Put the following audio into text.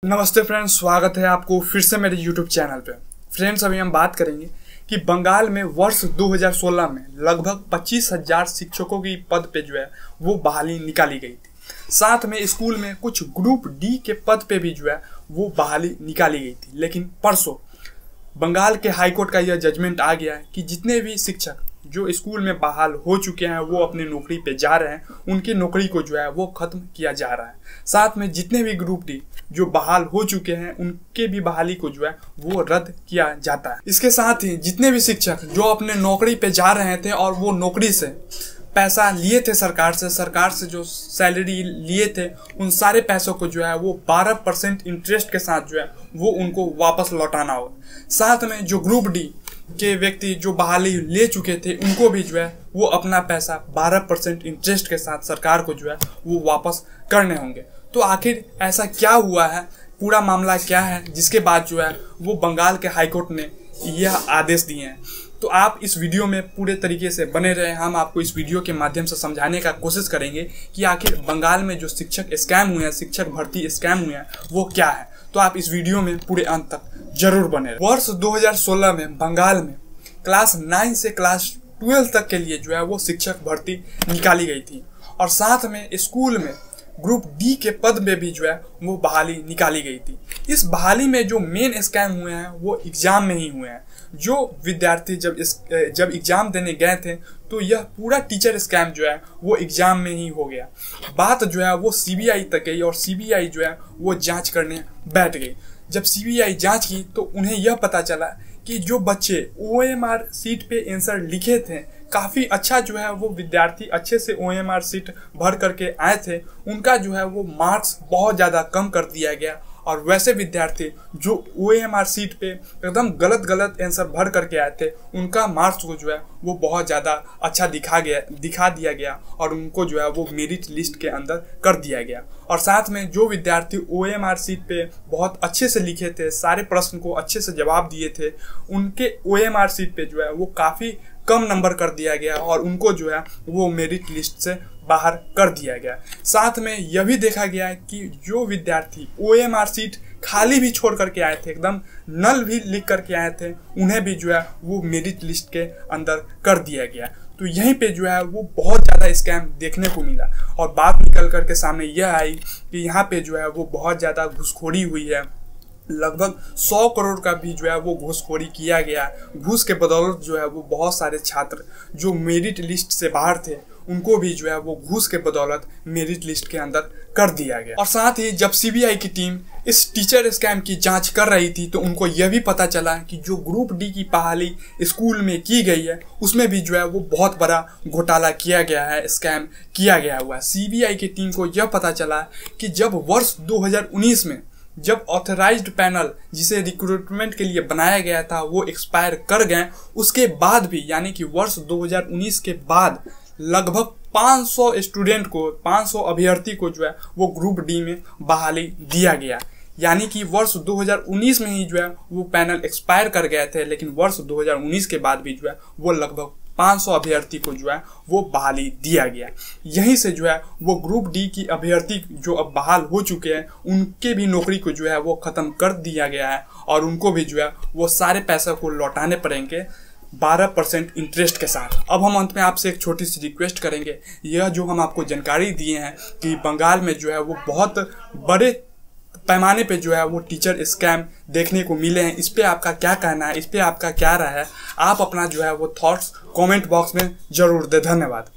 नमस्ते फ्रेंड्स, स्वागत है आपको फिर से मेरे YouTube चैनल पे। फ्रेंड्स, अभी हम बात करेंगे कि बंगाल में वर्ष 2016 में लगभग 25,000 शिक्षकों की पद पे जो है वो बहाली निकाली गई थी। साथ में स्कूल में कुछ ग्रुप डी के पद पे भी जो है वो बहाली निकाली गई थी। लेकिन परसों बंगाल के हाईकोर्ट का यह जजमेंट आ गया है कि जितने भी शिक्षक जो स्कूल में बहाल हो चुके हैं वो अपने नौकरी पे जा रहे हैं, उनकी नौकरी को जो है वो खत्म किया जा रहा है। साथ में जितने भी ग्रुप डी जो बहाल हो चुके हैं उनके भी बहाली को जो है वो रद्द किया जाता है। इसके साथ ही जितने भी शिक्षक जो अपने नौकरी पे जा रहे थे और वो नौकरी से पैसा लिए थे सरकार से जो सैलरी लिए थे, उन सारे पैसों को जो है वो 12% इंटरेस्ट के साथ जो है वो उनको वापस लौटाना होगा। साथ में जो ग्रुप डी के व्यक्ति जो बहाली ले चुके थे उनको भी जो है वो अपना पैसा 12% इंटरेस्ट के साथ सरकार को जो है वो वापस करने होंगे। तो आखिर ऐसा क्या हुआ है, पूरा मामला क्या है, जिसके बाद जो है वो बंगाल के हाईकोर्ट ने यह आदेश दिए हैं। तो आप इस वीडियो में पूरे तरीके से बने रहे। हम आपको इस वीडियो के माध्यम से समझाने का कोशिश करेंगे कि आखिर बंगाल में जो शिक्षक स्कैम हुए हैं, शिक्षक भर्ती स्कैम हुए हैं, वो क्या है। तो आप इस वीडियो में पूरे अंत तक जरूर बने रहे। वर्ष 2016 में बंगाल में क्लास 9 से क्लास 12 तक के लिए जो है वो शिक्षक भर्ती निकाली गई थी और साथ में स्कूल में ग्रुप डी के पद में भी जो है वो बहाली निकाली गई थी। इस बहाली में जो मेन स्कैम हुए हैं वो एग्जाम में ही हुए हैं। जो विद्यार्थी जब एग्जाम देने गए थे तो यह पूरा टीचर स्कैम जो है वो एग्जाम में ही हो गया। बात जो है वो सीबीआई तक गई और सीबीआई जो है वो जांच करने बैठ गई। जब सीबीआई जांच की तो उन्हें यह पता चला कि जो बच्चे OMR सीट पे आंसर लिखे थे, काफ़ी अच्छा जो है वो विद्यार्थी अच्छे से OMR सीट भर करके आए थे, उनका जो है वो मार्क्स बहुत ज़्यादा कम कर दिया गया। और वैसे विद्यार्थी जो OMR सीट पे एकदम गलत आंसर भर करके आए थे, उनका मार्क्स को जो है वो बहुत ज़्यादा अच्छा दिखा दिया गया और उनको जो है वो मेरिट लिस्ट के अंदर कर दिया गया। और साथ में जो विद्यार्थी OMR सीट पे बहुत अच्छे से लिखे थे, सारे प्रश्न को अच्छे से जवाब दिए थे, उनके OMR सीट पे जो है वो काफ़ी कम नंबर कर दिया गया और उनको जो है वो मेरिट लिस्ट से बाहर कर दिया गया। साथ में यह भी देखा गया कि जो विद्यार्थी OMR सीट खाली भी छोड़ करके आए थे, एकदम नल भी लिख करके आए थे, उन्हें भी जो है वो मेरिट लिस्ट के अंदर कर दिया गया। तो यहीं पे जो है वो बहुत ज़्यादा स्कैम देखने को मिला और बात निकल करके सामने यह आई कि यहाँ पे जो है वो बहुत ज़्यादा घूसखोरी हुई है। लगभग 100 करोड़ का भी जो है वो घूसखोरी किया गया। घूस के बदौलत जो है वो बहुत सारे छात्र जो मेरिट लिस्ट से बाहर थे उनको भी जो है वो घूस के बदौलत मेरिट लिस्ट के अंदर कर दिया गया। और साथ ही जब सीबीआई की टीम इस टीचर स्कैम की जांच कर रही थी तो उनको यह भी पता चला कि जो ग्रुप डी की बहाली स्कूल में की गई है उसमें भी जो है वो बहुत बड़ा घोटाला किया गया है, स्कैम किया गया हुआ है। सीबीआई की टीम को यह पता चला कि जब वर्ष 2019 में जब ऑथराइज्ड पैनल जिसे रिक्रूटमेंट के लिए बनाया गया था वो एक्सपायर कर गए, उसके बाद भी यानी कि वर्ष 2019 के बाद लगभग 500 स्टूडेंट को, 500 अभ्यर्थी को जो है वो ग्रुप डी में बहाली दिया गया। यानी कि वर्ष 2019 में ही जो है वो पैनल एक्सपायर कर गए थे, लेकिन वर्ष 2019 के बाद भी जो है वो लगभग 500 अभ्यर्थी को जो है वो बहाली दिया गया। यहीं से जो है वो ग्रुप डी की अभ्यर्थी जो अब बहाल हो चुके हैं उनके भी नौकरी को जो है वो ख़त्म कर दिया गया है और उनको भी जो है वो सारे पैसे को लौटाने पड़ेंगे 12% इंटरेस्ट के साथ। अब हम अंत में आपसे एक छोटी सी रिक्वेस्ट करेंगे। यह जो हम आपको जानकारी दिए हैं कि बंगाल में जो है वो बहुत बड़े पैमाने पे जो है वो टीचर स्कैम देखने को मिले हैं, इस पे आपका क्या कहना है, इस पे आपका क्या राय है, आप अपना जो है वो थॉट्स कमेंट बॉक्स में जरूर दें। धन्यवाद।